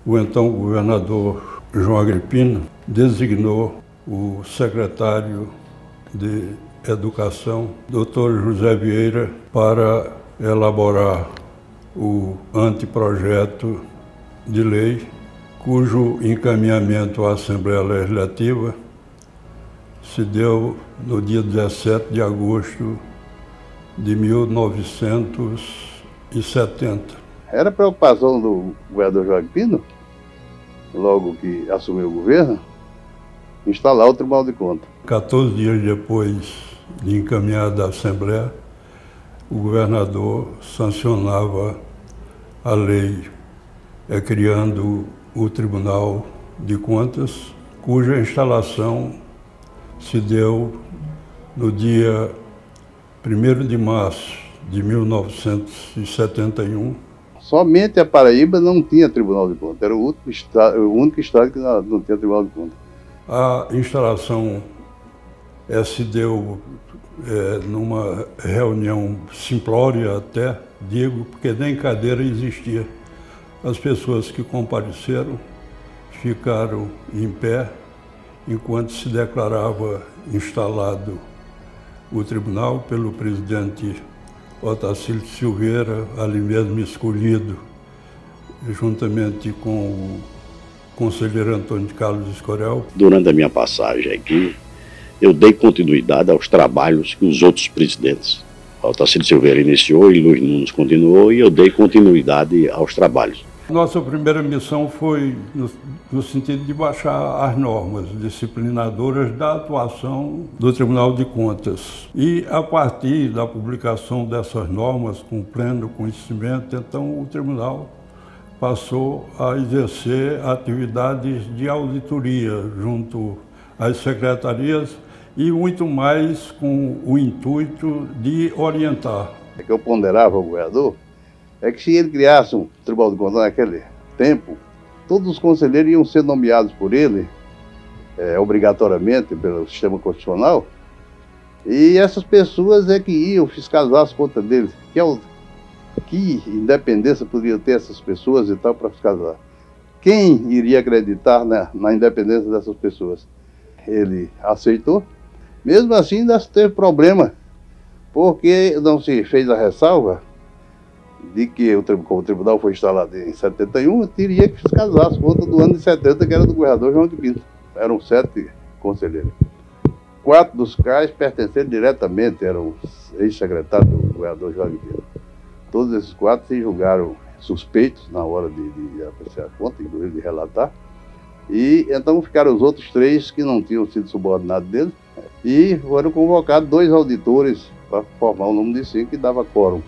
o então governador João Agripino designou o secretário de Educação, Dr. José Vieira, para elaborar o anteprojeto de lei, cujo encaminhamento à Assembleia Legislativa se deu no dia 17 de agosto de 1970. Era preocupação do governador João Agripino, logo que assumiu o governo, instalar o Tribunal de Contas. 14 dias depois de encaminhada à Assembleia, o governador sancionava a lei criando o Tribunal de Contas, cuja instalação se deu no dia 1º de março de 1971. Somente a Paraíba não tinha Tribunal de Contas, era o único estado que não tinha Tribunal de Contas. A instalação se deu numa reunião simplória até, digo, porque nem cadeira existia. As pessoas que compareceram ficaram em pé enquanto se declarava instalado o tribunal pelo presidente Otacílio Silveira, ali mesmo escolhido, juntamente com o conselheiro Antônio Carlos Escorel. Durante a minha passagem aqui, eu dei continuidade aos trabalhos que os outros presidentes, Otacílio Silveira iniciou e Luiz Nunes continuou, e eu dei continuidade aos trabalhos. Nossa primeira missão foi no sentido de baixar as normas disciplinadoras da atuação do Tribunal de Contas. E a partir da publicação dessas normas, com pleno conhecimento, então o Tribunal passou a exercer atividades de auditoria junto às secretarias e muito mais com o intuito de orientar. O que eu ponderava ao governador é que se ele criasse um Tribunal de Contas naquele tempo, todos os conselheiros iam ser nomeados por ele, obrigatoriamente, pelo sistema constitucional, e essas pessoas é que iam fiscalizar as contas deles. Que independência poderia ter essas pessoas e tal para fiscalizar? Quem iria acreditar na independência dessas pessoas? Ele aceitou. Mesmo assim, ainda teve problema, porque não se fez a ressalva de que como o tribunal foi instalado em 71, teria que fiscalizar as contas do ano de 70, que era do governador João Agripino. Eram 7 conselheiros. 4 dos quais pertenceram diretamente, eram ex-secretários do governador João Agripino. Todos esses 4 se julgaram suspeitos na hora de apreciar a conta, inclusive de relatar. E então ficaram os outros 3 que não tinham sido subordinados dele, e foram convocados 2 auditores para formar um número de 5 que dava quórum.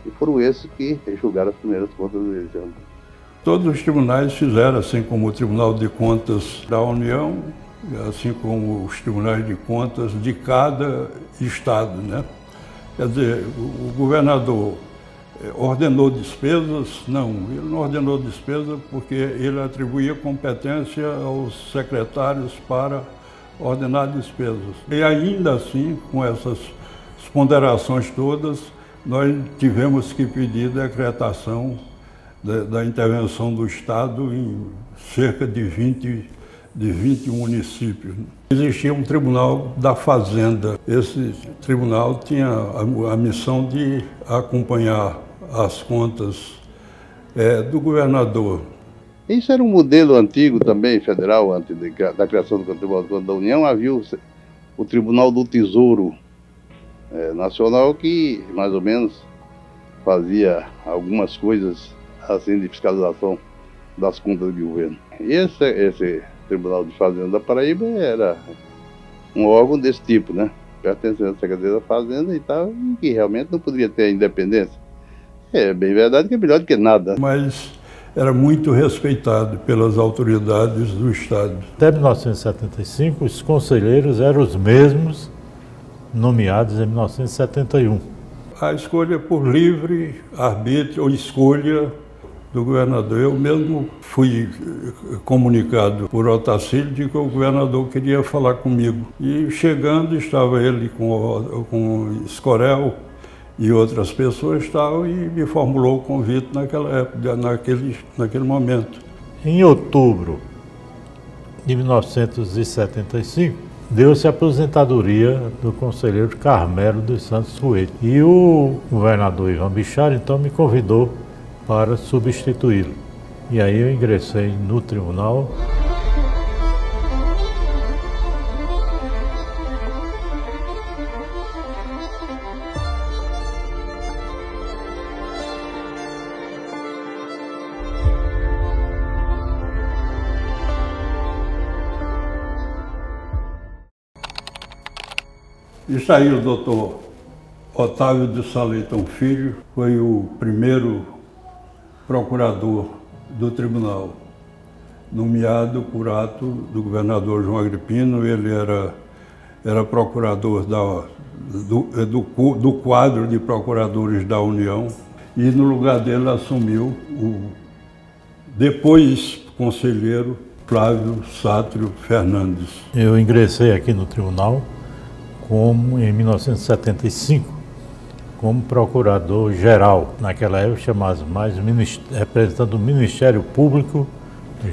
E foram esses que julgaram as primeiras contas do eleição. Todos os tribunais fizeram, assim como o Tribunal de Contas da União, assim como os tribunais de contas de cada estado, né? Quer dizer, o governador ordenou despesas? Não, ele não ordenou despesas porque ele atribuía competência aos secretários para ordenar despesas. E ainda assim, com essas ponderações todas, nós tivemos que pedir decretação da intervenção do Estado em cerca de 20 municípios. Existia um tribunal da Fazenda. Esse tribunal tinha a missão de acompanhar as contas do governador. Isso era um modelo antigo também, federal, antes da criação do Tribunal de Contas da União. Havia o Tribunal do Tesouro Nacional, que mais ou menos fazia algumas coisas assim de fiscalização das contas do governo. E esse Tribunal de Fazenda da Paraíba era um órgão desse tipo, né? Pertencendo à Secretaria da Fazenda e tal, e que realmente não poderia ter a independência. É bem verdade que é melhor do que nada. Mas era muito respeitado pelas autoridades do Estado. Até 1975, os conselheiros eram os mesmos nomeados em 1971. A escolha por livre arbítrio ou escolha do governador. Eu mesmo fui comunicado por Otacílio de que o governador queria falar comigo. E chegando, estava ele com Escorel e outras pessoas tal, e me formulou o convite naquela época, naquele momento. Em outubro de 1975, deu-se a aposentadoria do conselheiro Carmelo dos Santos Ruete. E o governador Ivan Bichara, então, me convidou para substituí-lo. E aí eu ingressei no tribunal. Isso aí, o doutor Otávio de Sá Leitão Filho foi o primeiro procurador do tribunal, nomeado por ato do governador João Agripino. Ele era procurador do quadro de procuradores da União, e no lugar dele assumiu o depois conselheiro Flávio Sátrio Fernandes. Eu ingressei aqui no tribunal em 1975, como procurador-geral. Naquela época chamava mais representando o Ministério Público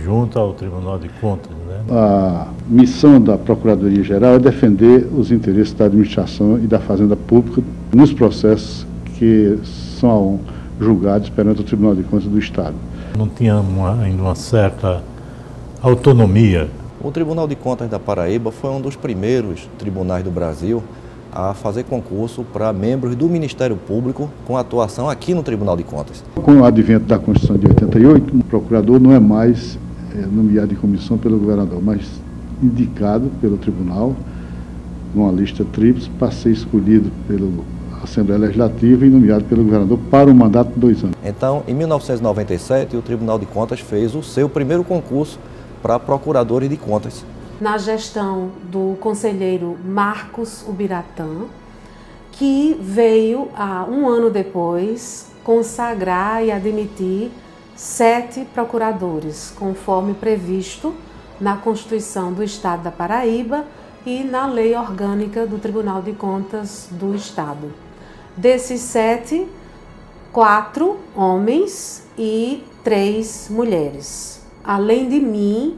junto ao Tribunal de Contas, né? A missão da Procuradoria-Geral é defender os interesses da administração e da Fazenda Pública nos processos que são julgados perante o Tribunal de Contas do Estado. Não tinha ainda uma certa autonomia. O Tribunal de Contas da Paraíba foi um dos primeiros tribunais do Brasil a fazer concurso para membros do Ministério Público com atuação aqui no Tribunal de Contas. Com o advento da Constituição de 88, o procurador não é mais nomeado em comissão pelo governador, mas indicado pelo tribunal numa lista tríplice para ser escolhido pela Assembleia Legislativa e nomeado pelo governador para um mandato de 2 anos. Então, em 1997, o Tribunal de Contas fez o seu primeiro concurso para procuradores de contas. Na gestão do conselheiro Marcos Ubiratã, que veio, um ano depois, consagrar e admitir 7 procuradores, conforme previsto na Constituição do Estado da Paraíba e na Lei Orgânica do Tribunal de Contas do Estado. Desses 7, 4 homens e 3 mulheres. Além de mim,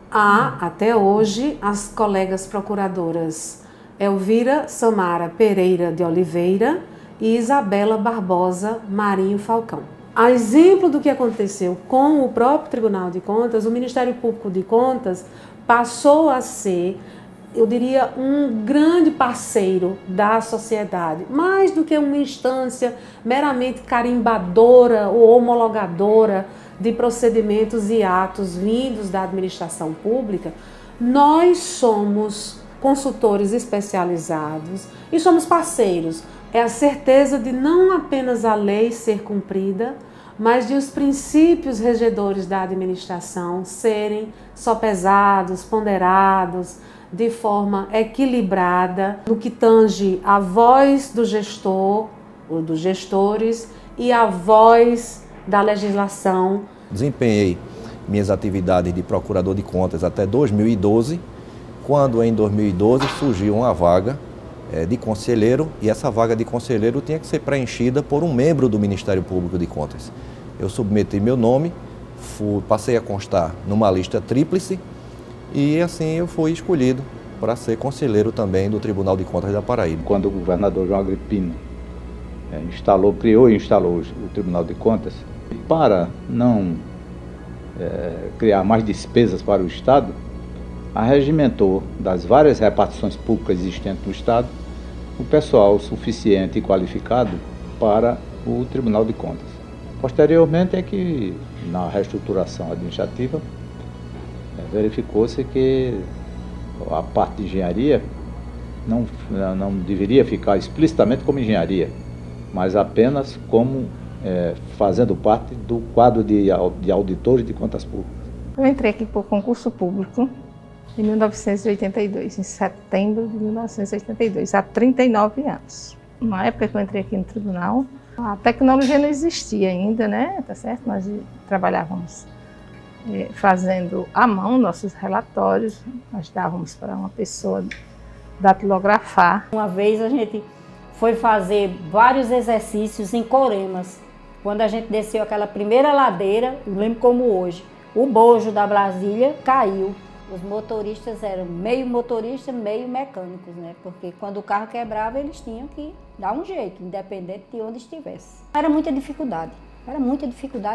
há, até hoje, as colegas procuradoras Elvira Samara Pereira de Oliveira e Isabela Barbosa Marinho Falcão. A exemplo do que aconteceu com o próprio Tribunal de Contas, o Ministério Público de Contas passou a ser, eu diria, um grande parceiro da sociedade, mais do que uma instância meramente carimbadora ou homologadora de procedimentos e atos vindos da administração pública. Nós somos consultores especializados e somos parceiros. É a certeza de não apenas a lei ser cumprida, mas de os princípios regedores da administração serem sopesados, ponderados, de forma equilibrada, no que tange a voz do gestor, ou dos gestores, e a voz da legislação. Desempenhei minhas atividades de procurador de contas até 2012, quando em 2012 surgiu uma vaga de conselheiro, e essa vaga de conselheiro tinha que ser preenchida por um membro do Ministério Público de Contas. Eu submeti meu nome, passei a constar numa lista tríplice, e assim eu fui escolhido para ser conselheiro também do Tribunal de Contas da Paraíba. Quando o governador João Agripino criou e instalou o Tribunal de Contas, para não criar mais despesas para o Estado, arregimentou das várias repartições públicas existentes no Estado o pessoal suficiente e qualificado para o Tribunal de Contas. Posteriormente é que, na reestruturação administrativa, verificou-se que a parte de engenharia não deveria ficar explicitamente como engenharia, mas apenas como fazendo parte do quadro de auditores de contas públicas. Eu entrei aqui por concurso público em 1982, em setembro de 1982, há 39 anos. Na época que eu entrei aqui no tribunal, a tecnologia não existia ainda, né? Tá certo? Nós trabalhávamos fazendo à mão nossos relatórios, nós dávamos para uma pessoa datilografar. Uma vez a gente foi fazer vários exercícios em Coremas. Quando a gente desceu aquela primeira ladeira, eu lembro como hoje, o bojo da Brasília caiu. Os motoristas eram meio motorista, meio mecânicos, né? Porque quando o carro quebrava, eles tinham que dar um jeito, independente de onde estivesse. Era muita dificuldade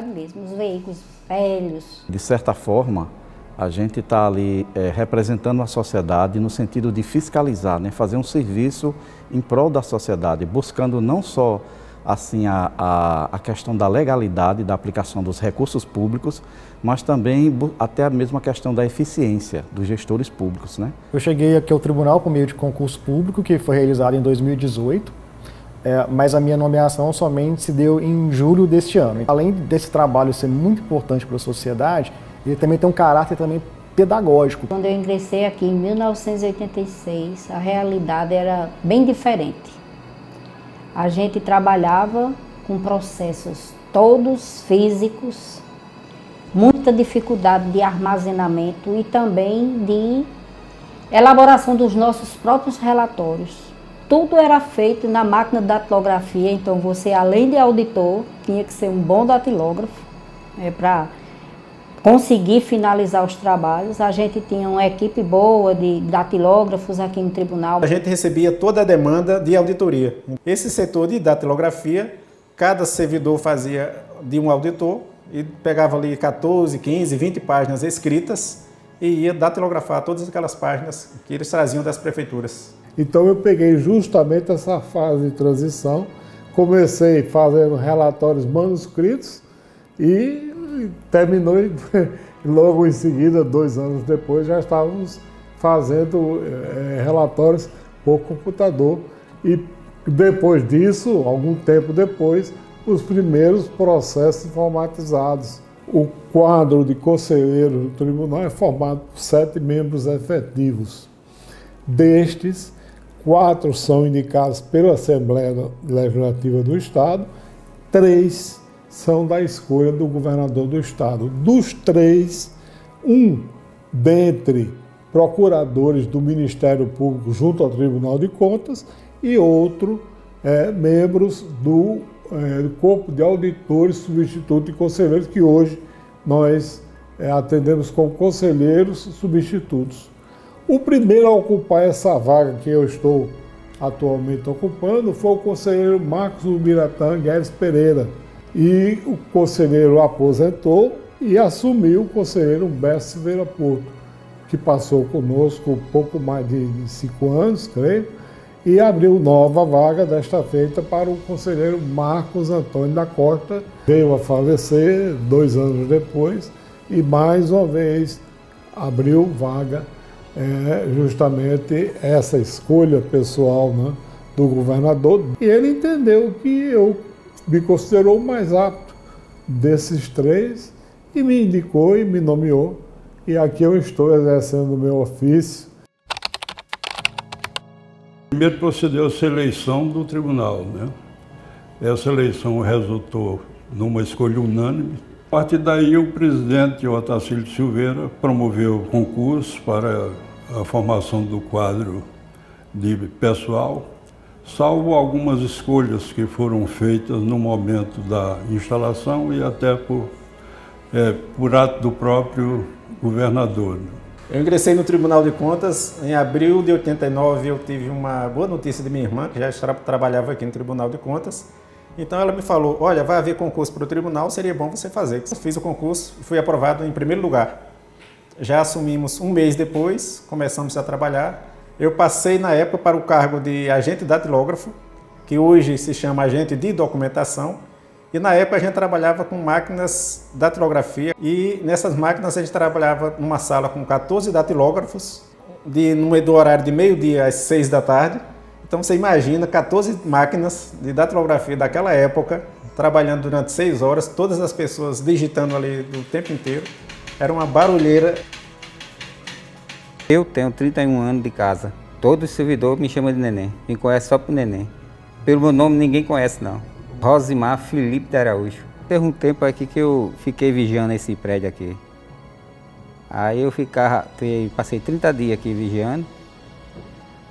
mesmo, os veículos velhos. De certa forma, a gente está ali representando a sociedade no sentido de fiscalizar, né? Fazer um serviço em prol da sociedade, buscando não só assim, a questão da legalidade da aplicação dos recursos públicos, mas também até a mesma questão da eficiência dos gestores públicos, né? Eu cheguei aqui ao tribunal por meio de concurso público, que foi realizado em 2018, mas a minha nomeação somente se deu em julho deste ano. Além desse trabalho ser muito importante para a sociedade, ele também tem um caráter também pedagógico. Quando eu ingressei aqui em 1986, a realidade era bem diferente. A gente trabalhava com processos todos físicos, muita dificuldade de armazenamento e também de elaboração dos nossos próprios relatórios. Tudo era feito na máquina de datilografia, então você, além de auditor, tinha que ser um bom datilógrafo para conseguir finalizar os trabalhos. A gente tinha uma equipe boa de datilógrafos aqui no tribunal. A gente recebia toda a demanda de auditoria. Esse setor de datilografia, cada servidor fazia de um auditor e pegava ali 14, 15, 20 páginas escritas e ia datilografar todas aquelas páginas que eles traziam das prefeituras. Então eu peguei justamente essa fase de transição, comecei fazendo relatórios manuscritos e terminou logo em seguida, 2 anos depois, já estávamos fazendo relatórios por computador e depois disso, algum tempo depois, os primeiros processos informatizados. O quadro de conselheiro do tribunal é formado por 7 membros efetivos. Destes, 4 são indicados pela Assembleia Legislativa do Estado, 3 são da escolha do governador do Estado. Dos 3, um dentre procuradores do Ministério Público junto ao Tribunal de Contas e outro membros do Corpo de Auditores, Substitutos e Conselheiros, que hoje nós atendemos como conselheiros substitutos. O primeiro a ocupar essa vaga que eu estou atualmente ocupando foi o conselheiro Marcos Ubiratã Guedes Pereira. E o conselheiro aposentou e assumiu o conselheiro Humberto Silveira Porto, que passou conosco pouco mais de 5 anos, creio, e abriu nova vaga, desta feita, para o conselheiro Marcos Antônio da Costa. Veio a falecer 2 anos depois e, mais uma vez, abriu vaga, justamente essa escolha pessoal, né, do governador. E ele entendeu que eu me considerou o mais apto desses 3 e me indicou e me nomeou. E aqui eu estou exercendo o meu ofício. Primeiro procedeu-se a eleição do tribunal, né? Essa eleição resultou numa escolha unânime. A partir daí, o presidente Otacílio Silveira promoveu concurso para a formação do quadro de pessoal, salvo algumas escolhas que foram feitas no momento da instalação e até por ato do próprio governador. Eu ingressei no Tribunal de Contas em abril de 89. Eu tive uma boa notícia de minha irmã, que já trabalhava aqui no Tribunal de Contas. Então ela me falou, olha, vai haver concurso para o tribunal, seria bom você fazer. Eu fiz o concurso e fui aprovado em primeiro lugar. Já assumimos 1 mês depois, começamos a trabalhar. Eu passei na época para o cargo de agente datilógrafo, que hoje se chama agente de documentação. E na época a gente trabalhava com máquinas de datilografia e nessas máquinas a gente trabalhava numa sala com 14 datilógrafos, do horário de meio-dia às 6 da tarde. Então você imagina 14 máquinas de datilografia daquela época, trabalhando durante 6 horas, todas as pessoas digitando ali o tempo inteiro. Era uma barulheira. Eu tenho 31 anos de casa. Todo servidor me chama de Neném. Me conhece só por Neném. Pelo meu nome ninguém conhece não. Rosimar Felipe de Araújo. Teve um tempo aqui que eu fiquei vigiando esse prédio aqui. Aí eu passei 30 dias aqui vigiando.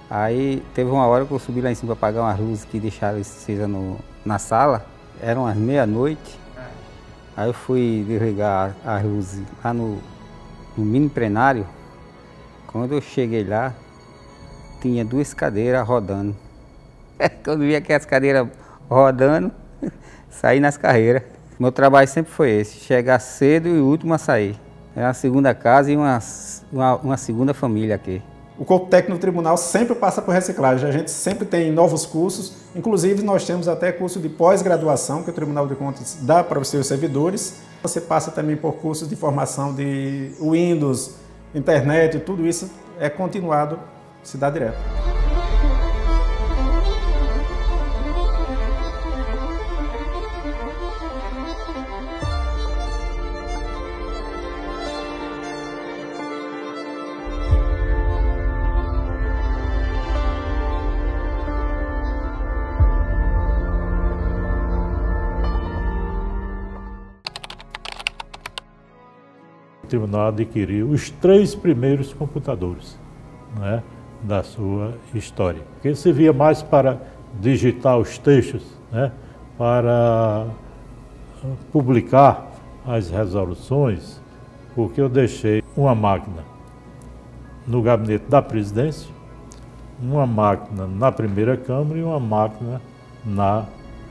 Aí teve uma hora que eu subi lá em cima para apagar umas luzes que deixaram acesa na sala. Eram as meia-noite. Aí eu fui desligar a luz lá no mini plenário. Quando eu cheguei lá, tinha 2 cadeiras rodando. Quando eu vi aquelas cadeiras rodando, saí nas carreiras. Meu trabalho sempre foi esse, chegar cedo e o último a sair. É uma segunda casa e uma segunda família aqui. O Corpo Técnico do Tribunal sempre passa por reciclagem, a gente sempre tem novos cursos, inclusive nós temos até curso de pós-graduação que o Tribunal de Contas dá para os seus servidores. Você passa também por cursos de formação de Windows, internet, tudo isso é continuado, se dá direto. O tribunal adquiriu os 3 primeiros computadores, né, da sua história. Porque ele servia mais para digitar os textos, né, para publicar as resoluções, porque eu deixei uma máquina no gabinete da presidência, uma máquina na primeira Câmara e uma máquina na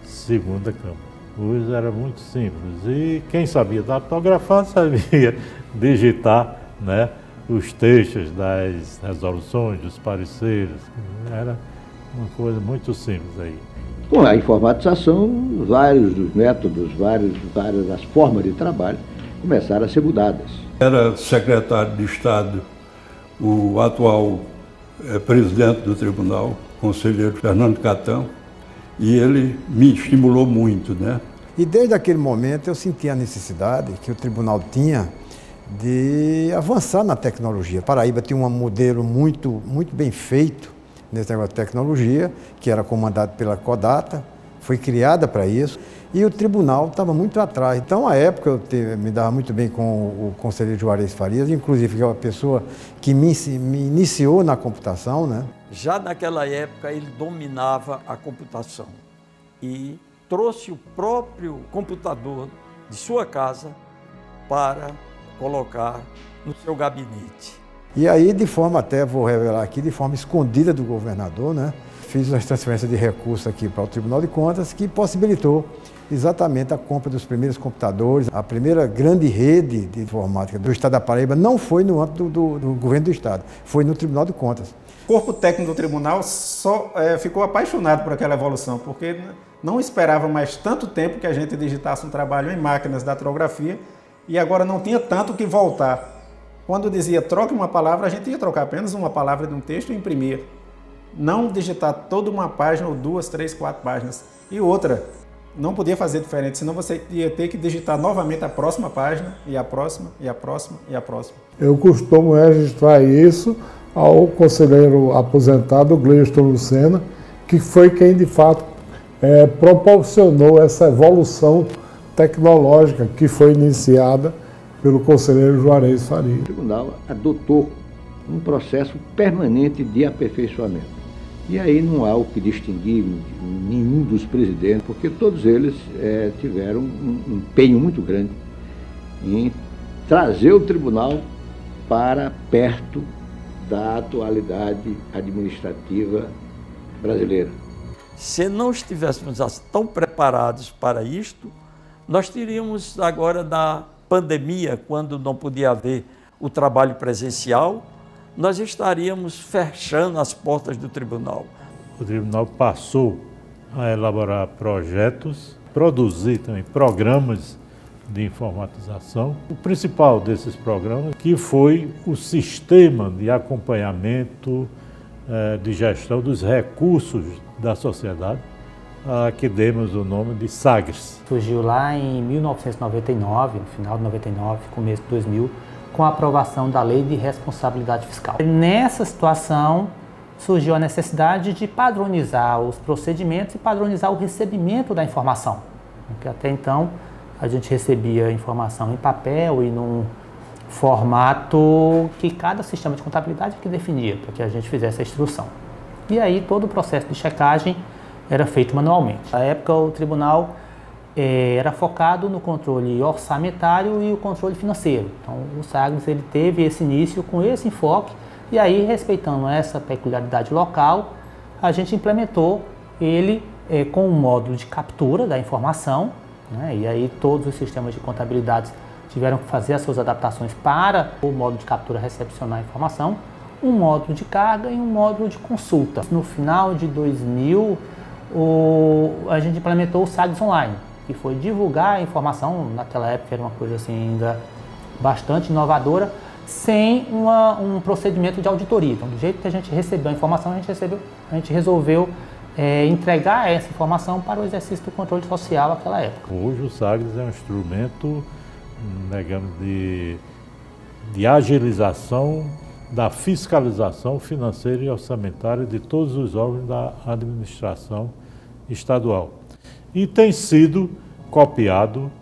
segunda Câmara. Hoje era muito simples e quem sabia datilografar sabia digitar, né, os textos das resoluções, dos pareceres. Era uma coisa muito simples aí. Com a informatização, vários dos métodos, várias das formas de trabalho começaram a ser mudadas. Era secretário de Estado o atual presidente do tribunal, conselheiro Fernando Catão, e ele me estimulou muito, né? E desde aquele momento eu senti a necessidade que o tribunal tinha de avançar na tecnologia. Paraíba tinha um modelo muito bem feito nesse negócio de tecnologia, que era comandado pela Codata, foi criada para isso, e o tribunal estava muito atrás. Então, à época, eu me dava muito bem com o conselheiro Juarez Farias, inclusive que é uma pessoa que me iniciou na computação, né? Já naquela época, ele dominava a computação e trouxe o próprio computador de sua casa para colocar no seu gabinete. E aí, de forma, até vou revelar aqui, de forma escondida do governador, né? Fiz uma transferência de recursos aqui para o Tribunal de Contas que possibilitou exatamente a compra dos primeiros computadores. A primeira grande rede de informática do Estado da Paraíba não foi no âmbito do governo do Estado, foi no Tribunal de Contas. O corpo técnico do tribunal só ficou apaixonado por aquela evolução, porque não esperava mais tanto tempo que a gente digitasse um trabalho em máquinas de datilografia e agora não tinha tanto que voltar. Quando dizia troque uma palavra, a gente ia trocar apenas uma palavra de um texto e imprimir. Não digitar toda uma página ou 2, 3, 4 páginas. E outra, não podia fazer diferente, senão você ia ter que digitar novamente a próxima página, e a próxima, e a próxima, e a próxima. Eu costumo registrar isso ao conselheiro aposentado Gleiston Lucena, que foi quem de fato proporcionou essa evolução tecnológica que foi iniciada pelo conselheiro Juarez Farias. O tribunal adotou um processo permanente de aperfeiçoamento. E aí não há o que distinguir nenhum dos presidentes, porque todos eles tiveram um empenho muito grande em trazer o tribunal para perto da atualidade administrativa brasileira. Se não estivéssemos tão preparados para isto, nós teríamos agora na pandemia, quando não podia haver o trabalho presencial, nós estaríamos fechando as portas do tribunal. O tribunal passou a elaborar projetos, produzir também programas de informatização. O principal desses programas que foi o sistema de acompanhamento de gestão dos recursos da sociedade, que demos o nome de SAGRES. Surgiu lá em 1999, no final de 99, começo de 2000, com a aprovação da Lei de Responsabilidade Fiscal. Nessa situação, surgiu a necessidade de padronizar os procedimentos e padronizar o recebimento da informação. Porque até então, a gente recebia informação em papel e num formato que cada sistema de contabilidade que definia, para que a gente fizesse a instrução. E aí, todo o processo de checagem era feito manualmente. Na época, o tribunal era focado no controle orçamentário e o controle financeiro. Então, o Sagres ele teve esse início com esse enfoque e aí, respeitando essa peculiaridade local, a gente implementou ele com um módulo de captura da informação, né? E aí todos os sistemas de contabilidade tiveram que fazer as suas adaptações para o módulo de captura recepcionar a informação, um módulo de carga e um módulo de consulta. No final de 2000, a gente implementou o Sagres Online, que foi divulgar a informação. Naquela época era uma coisa assim ainda bastante inovadora, sem um procedimento de auditoria. Então, do jeito que a gente recebeu a informação, a gente resolveu entregar essa informação para o exercício do controle social naquela época. Hoje o Sagres é um instrumento, digamos, de agilização da fiscalização financeira e orçamentária de todos os órgãos da administração estadual. E tem sido copiado,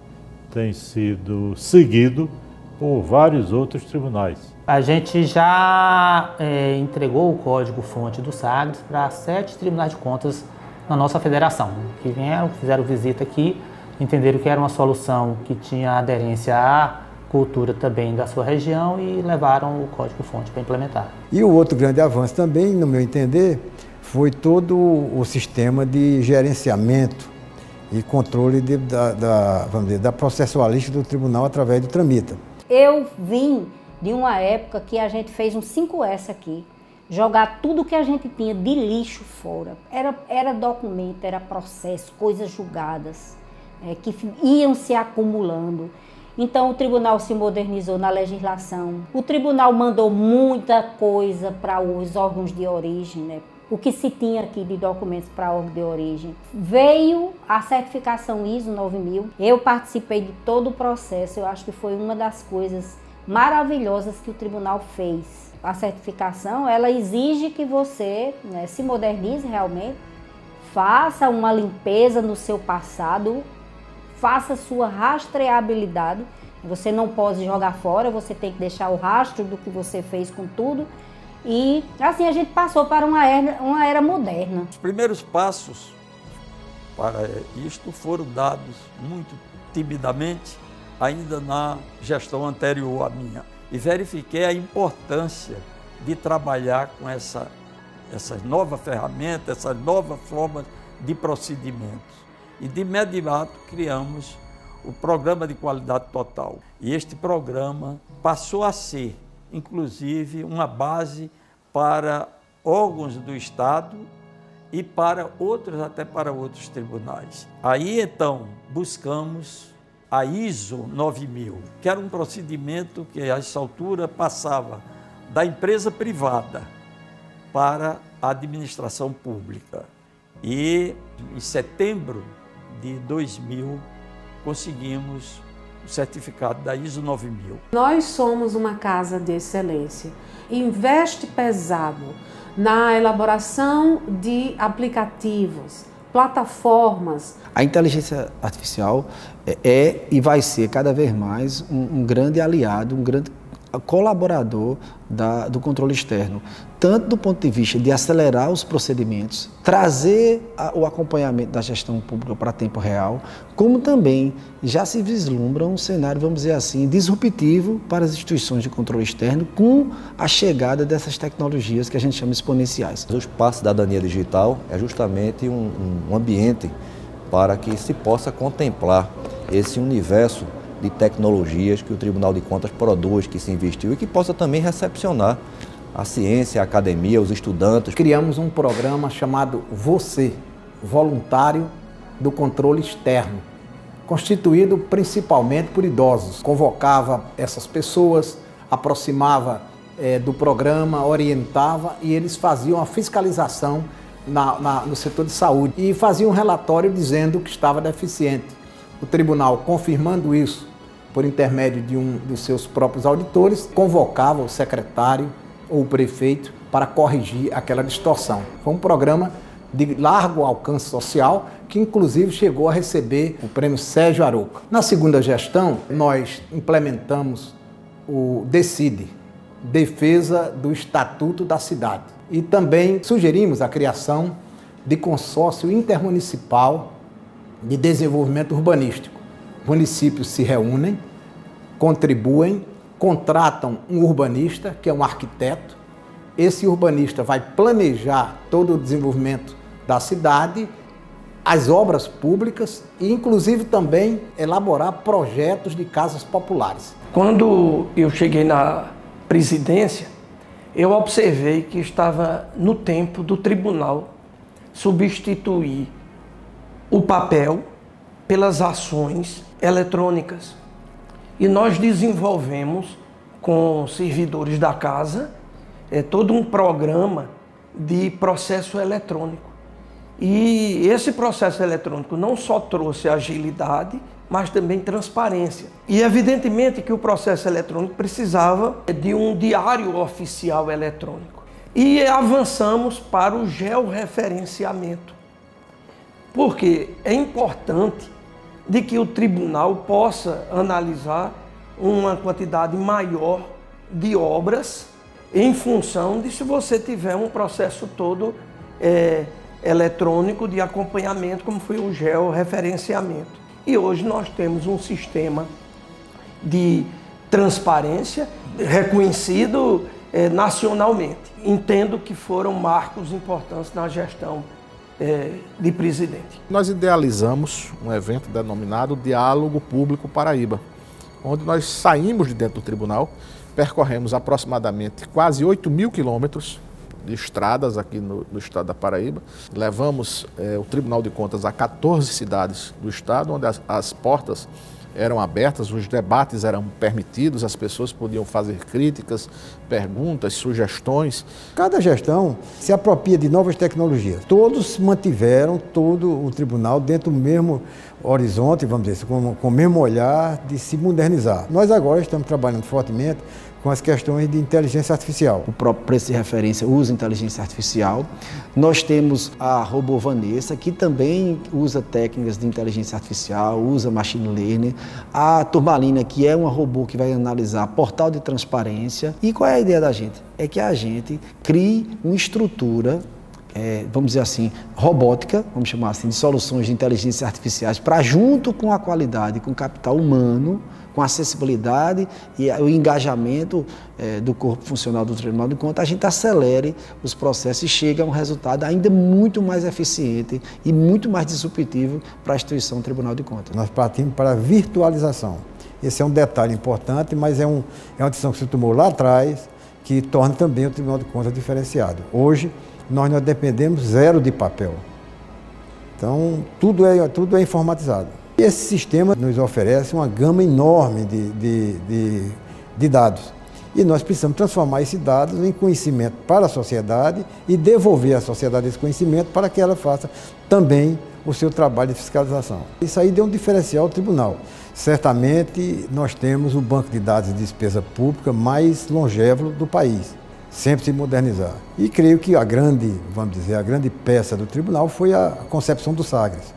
tem sido seguido por vários outros tribunais. A gente já entregou o código-fonte do Sagres para 7 tribunais de contas na nossa federação, que vieram, fizeram visita aqui, entenderam que era uma solução que tinha aderência à cultura também da sua região e levaram o código-fonte para implementar. E o outro grande avanço também, no meu entender, foi todo o sistema de gerenciamento e controle da processualística do tribunal através do Tramita. Eu vim de uma época que a gente fez um 5S aqui, jogar tudo que a gente tinha de lixo fora. Era documento, era processo, coisas julgadas, que iam se acumulando. Então o tribunal se modernizou na legislação. O tribunal mandou muita coisa para os órgãos de origem, né? O que se tinha aqui de documentos para órgão de origem. Veio a certificação ISO 9000. Eu participei de todo o processo. Eu acho que foi uma das coisas maravilhosas que o tribunal fez. A certificação, ela exige que você, né, se modernize realmente, faça uma limpeza no seu passado, faça sua rastreabilidade. Você não pode jogar fora, você tem que deixar o rastro do que você fez com tudo. E assim a gente passou para uma era moderna. Os primeiros passos para isto foram dados muito timidamente, ainda na gestão anterior à minha. E verifiquei a importância de trabalhar com essas novas ferramentas, essas novas formas de procedimentos. E de imediato criamos o Programa de Qualidade Total. E este programa passou a ser, inclusive, uma base para órgãos do Estado e para outros, até para outros tribunais. Aí, então, buscamos a ISO 9000, que era um procedimento que, a essa altura, passava da empresa privada para a administração pública. E, em setembro de 2000, conseguimos o certificado da ISO 9000. Nós somos uma casa de excelência. Investe pesado na elaboração de aplicativos, plataformas. A inteligência artificial é e vai ser cada vez mais um grande aliado, um grande colaborador do controle externo, tanto do ponto de vista de acelerar os procedimentos, trazer o acompanhamento da gestão pública para tempo real, como também já se vislumbra um cenário, vamos dizer assim, disruptivo para as instituições de controle externo com a chegada dessas tecnologias que a gente chama exponenciais. O espaço Cidadania Digital é justamente um ambiente para que se possa contemplar esse universo de tecnologias que o Tribunal de Contas produz, que se investiu e que possa também recepcionar a ciência, a academia, os estudantes. Criamos um programa chamado Você, Voluntário do Controle Externo, constituído principalmente por idosos. Convocava essas pessoas, aproximava do programa, orientava e eles faziam a fiscalização no setor de saúde e faziam um relatório dizendo que estava deficiente. O tribunal, confirmando isso, por intermédio de um dos seus próprios auditores, convocava o secretário ou o prefeito para corrigir aquela distorção. Foi um programa de largo alcance social que inclusive chegou a receber o prêmio Sérgio Arouca. Na segunda gestão, nós implementamos o DECIDE, Defesa do Estatuto da Cidade. E também sugerimos a criação de consórcio intermunicipal de desenvolvimento urbanístico. Municípios se reúnem, contribuem, contratam um urbanista, que é um arquiteto. Esse urbanista vai planejar todo o desenvolvimento da cidade, as obras públicas e, inclusive, também elaborar projetos de casas populares. Quando eu cheguei na presidência, eu observei que estava no tempo do tribunal substituir o papel pelas ações eletrônicas. E nós desenvolvemos com servidores da casa todo um programa de processo eletrônico. E esse processo eletrônico não só trouxe agilidade, mas também transparência. E evidentemente que o processo eletrônico precisava de um diário oficial eletrônico. E avançamos para o georreferenciamento. Porque é importante de que o tribunal possa analisar uma quantidade maior de obras em função de se você tiver um processo todo eletrônico de acompanhamento, como foi o georreferenciamento. E hoje nós temos um sistema de transparência reconhecido nacionalmente. Entendo que foram marcos importantes na gestão de presidente. Nós idealizamos um evento denominado Diálogo Público Paraíba, onde nós saímos de dentro do tribunal, percorremos aproximadamente quase 8.000 quilômetros de estradas aqui no estado da Paraíba. Levamos o Tribunal de Contas a 14 cidades do estado, onde as portas eram abertas, os debates eram permitidos, as pessoas podiam fazer críticas, perguntas, sugestões. Cada gestão se apropria de novas tecnologias. Todos mantiveram todo o tribunal dentro do mesmo horizonte, vamos dizer, com o mesmo olhar de se modernizar. Nós agora estamos trabalhando fortemente com as questões de inteligência artificial. O próprio preço de referência usa inteligência artificial. Nós temos a robô Vanessa, que também usa técnicas de inteligência artificial, usa machine learning. A Turmalina, que é uma robô que vai analisar portal de transparência. E qual é a ideia da gente? É que a gente crie uma estrutura, vamos dizer assim, robótica, vamos chamar assim, de soluções de inteligência artificiais, para junto com a qualidade, com o capital humano, com a acessibilidade e o engajamento do corpo funcional do Tribunal de Contas, a gente acelere os processos e chegue a um resultado ainda muito mais eficiente e muito mais disruptivo para a instituição do Tribunal de Contas. Nós partimos para a virtualização. Esse é um detalhe importante, mas é uma decisão que se tomou lá atrás, que torna também o Tribunal de Contas diferenciado. Hoje, nós não dependemos zero de papel. Então, tudo é informatizado. Esse sistema nos oferece uma gama enorme de dados. E nós precisamos transformar esses dados em conhecimento para a sociedade e devolver à sociedade esse conhecimento para que ela faça também o seu trabalho de fiscalização. Isso aí deu um diferencial ao tribunal. Certamente nós temos o banco de dados de despesa pública mais longevo do país, sempre se modernizar. E creio que a grande peça do tribunal foi a concepção do Sagres.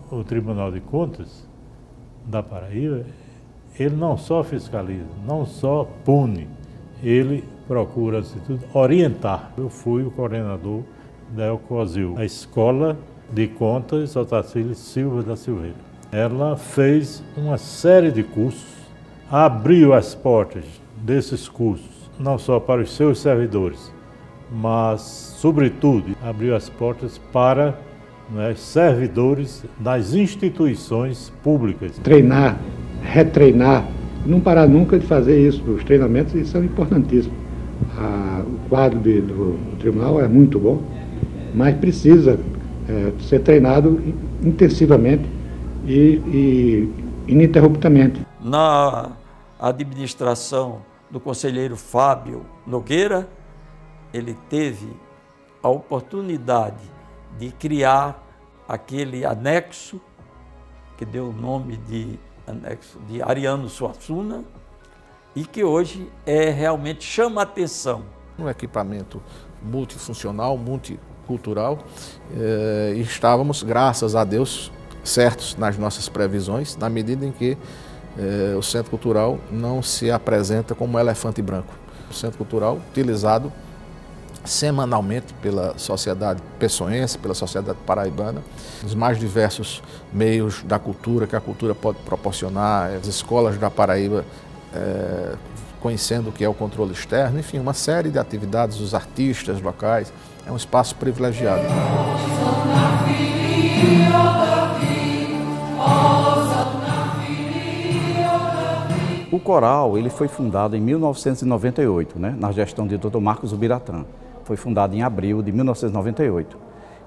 O Tribunal de Contas da Paraíba, ele não só fiscaliza, não só pune, ele procura, antes de tudo, orientar. Eu fui o coordenador da ELCOSIL, a Escola de Contas Otacílio Silva da Silveira. Ela fez uma série de cursos, abriu as portas desses cursos, não só para os seus servidores, mas, sobretudo, abriu as portas para servidores das instituições públicas. Treinar, retreinar, não parar nunca de fazer isso. Os treinamentos são importantíssimos. O quadro do tribunal é muito bom, mas precisa ser treinado intensivamente e ininterruptamente. Na administração do conselheiro Fábio Nogueira, ele teve a oportunidade de criar aquele anexo, que deu o nome de anexo de Ariano Suassuna, e que hoje realmente chama a atenção. Um equipamento multifuncional, multicultural, e estávamos, graças a Deus, certos nas nossas previsões, na medida em que o Centro Cultural não se apresenta como um elefante branco. O Centro Cultural utilizado semanalmente pela sociedade pessoense, pela sociedade paraibana, os mais diversos meios da cultura que a cultura pode proporcionar, as escolas da Paraíba conhecendo o que é o controle externo, enfim, uma série de atividades dos artistas locais. É um espaço privilegiado. O coral ele foi fundado em 1998, né, na gestão de Dr. Marcos Ubiratã. Foi fundado em abril de 1998.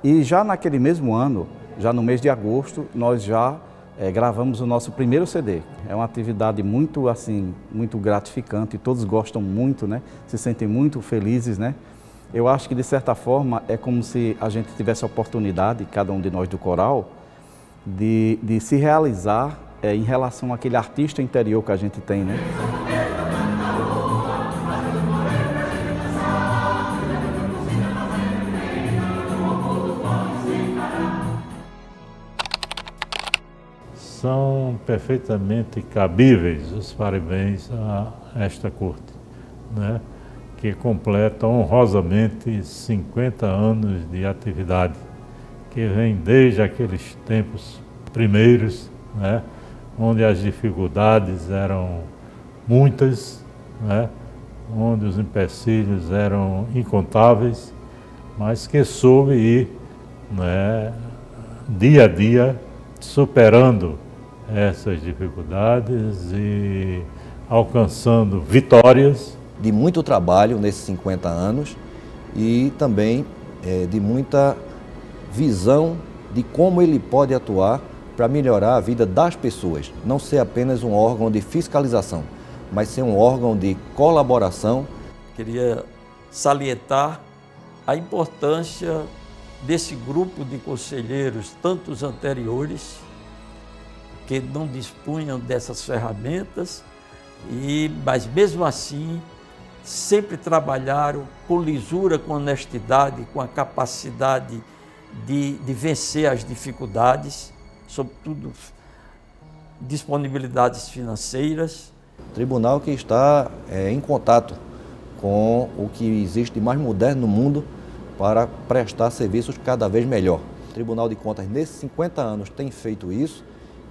E já naquele mesmo ano, já no mês de agosto, nós já gravamos o nosso primeiro CD. É uma atividade muito, assim, muito gratificante, todos gostam muito, né, se sentem muito felizes, né. Eu acho que, de certa forma, é como se a gente tivesse a oportunidade, cada um de nós do coral, de se realizar em relação àquele artista interior que a gente tem, né? São perfeitamente cabíveis os parabéns a esta corte, né? Que completa honrosamente 50 anos de atividade, que vem desde aqueles tempos primeiros, né? Onde as dificuldades eram muitas, né? Onde os empecilhos eram incontáveis, mas que soube ir, né, dia a dia superando essas dificuldades e alcançando vitórias. De muito trabalho nesses 50 anos e também de muita visão de como ele pode atuar para melhorar a vida das pessoas. Não ser apenas um órgão de fiscalização, mas ser um órgão de colaboração. Queria salientar a importância desse grupo de conselheiros, tanto os anteriores, que não dispunham dessas ferramentas, mas mesmo assim sempre trabalharam com lisura, com honestidade, com a capacidade de vencer as dificuldades, sobretudo disponibilidades financeiras. Tribunal que está em contato com o que existe de mais moderno no mundo para prestar serviços cada vez melhor. O Tribunal de Contas, nesses 50 anos, tem feito isso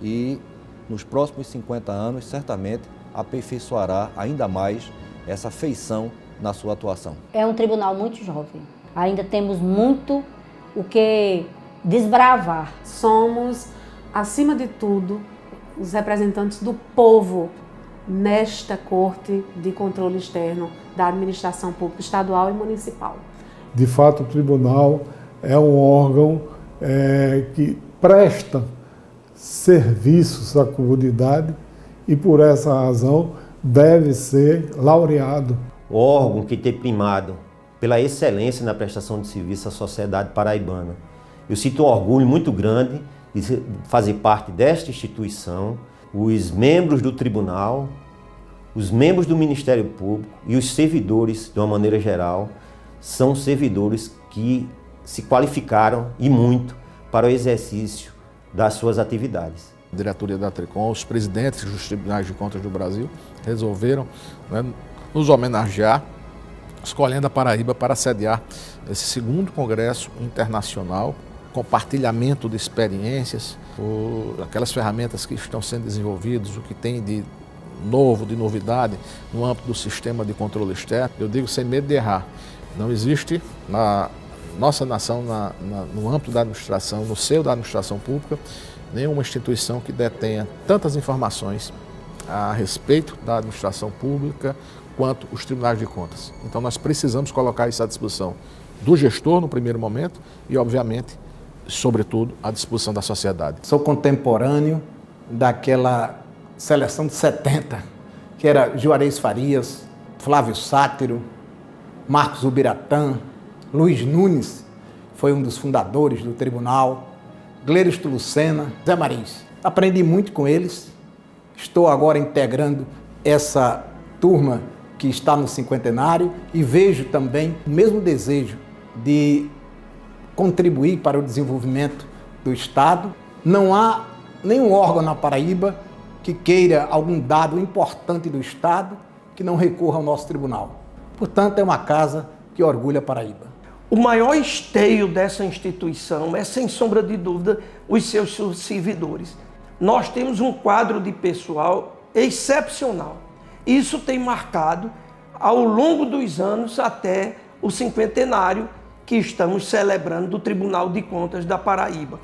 e nos próximos 50 anos, certamente, aperfeiçoará ainda mais essa feição na sua atuação. É um tribunal muito jovem. Ainda temos muito o que desbravar. Somos, acima de tudo, os representantes do povo nesta Corte de Controle Externo da Administração Pública Estadual e Municipal. De fato, o tribunal é um órgão que presta serviços à comunidade e, por essa razão, deve ser laureado. O órgão que tem primado pela excelência na prestação de serviço à sociedade paraibana. Eu sinto um orgulho muito grande de fazer parte desta instituição. Os membros do tribunal, os membros do Ministério Público e os servidores, de uma maneira geral, são servidores que se qualificaram e muito para o exercício das suas atividades. A diretoria da Tricom, os presidentes dos tribunais de contas do Brasil resolveram, né, nos homenagear, escolhendo a Paraíba para sediar esse segundo congresso internacional, compartilhamento de experiências, aquelas ferramentas que estão sendo desenvolvidas, o que tem de novo, de novidade no âmbito do sistema de controle externo. Eu digo sem medo de errar, não existe na nossa nação, no âmbito da administração, no seio da administração pública, nenhuma instituição que detenha tantas informações a respeito da administração pública quanto os tribunais de contas. Então nós precisamos colocar isso à disposição do gestor no primeiro momento e, obviamente, sobretudo, à disposição da sociedade. Sou contemporâneo daquela seleção de 70, que era Juarez Farias, Flávio Sátiro, Marcos Ubiratã, Luiz Nunes, foi um dos fundadores do tribunal, Glêncio Lucena, Zé Marins. Aprendi muito com eles, estou agora integrando essa turma que está no cinquentenário e vejo também o mesmo desejo de contribuir para o desenvolvimento do Estado. Não há nenhum órgão na Paraíba que queira algum dado importante do Estado que não recorra ao nosso tribunal. Portanto, é uma casa que orgulha a Paraíba? O maior esteio dessa instituição é, sem sombra de dúvida, os seus servidores. Nós temos um quadro de pessoal excepcional. Isso tem marcado ao longo dos anos até o cinquentenário que estamos celebrando do Tribunal de Contas da Paraíba.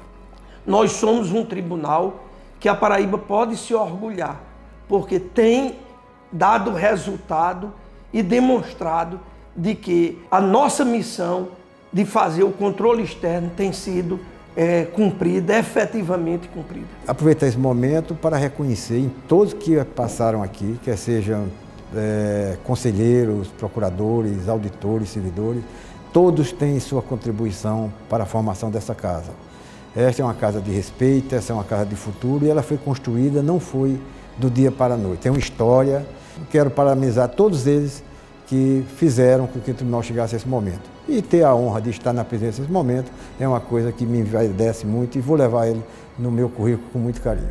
Nós somos um tribunal que a Paraíba pode se orgulhar, porque tem dado resultado e demonstrado de que a nossa missão de fazer o controle externo tem sido cumprida, efetivamente cumprida. Aproveitar esse momento para reconhecer em todos que passaram aqui, quer sejam conselheiros, procuradores, auditores, servidores, todos têm sua contribuição para a formação dessa casa. Esta é uma casa de respeito, essa é uma casa de futuro e ela foi construída, não foi do dia para a noite. Tem uma história. Quero parabenizar todos eles que fizeram com que o tribunal chegasse a esse momento. E ter a honra de estar na presença desse momento é uma coisa que me envaidece muito e vou levar ele no meu currículo com muito carinho.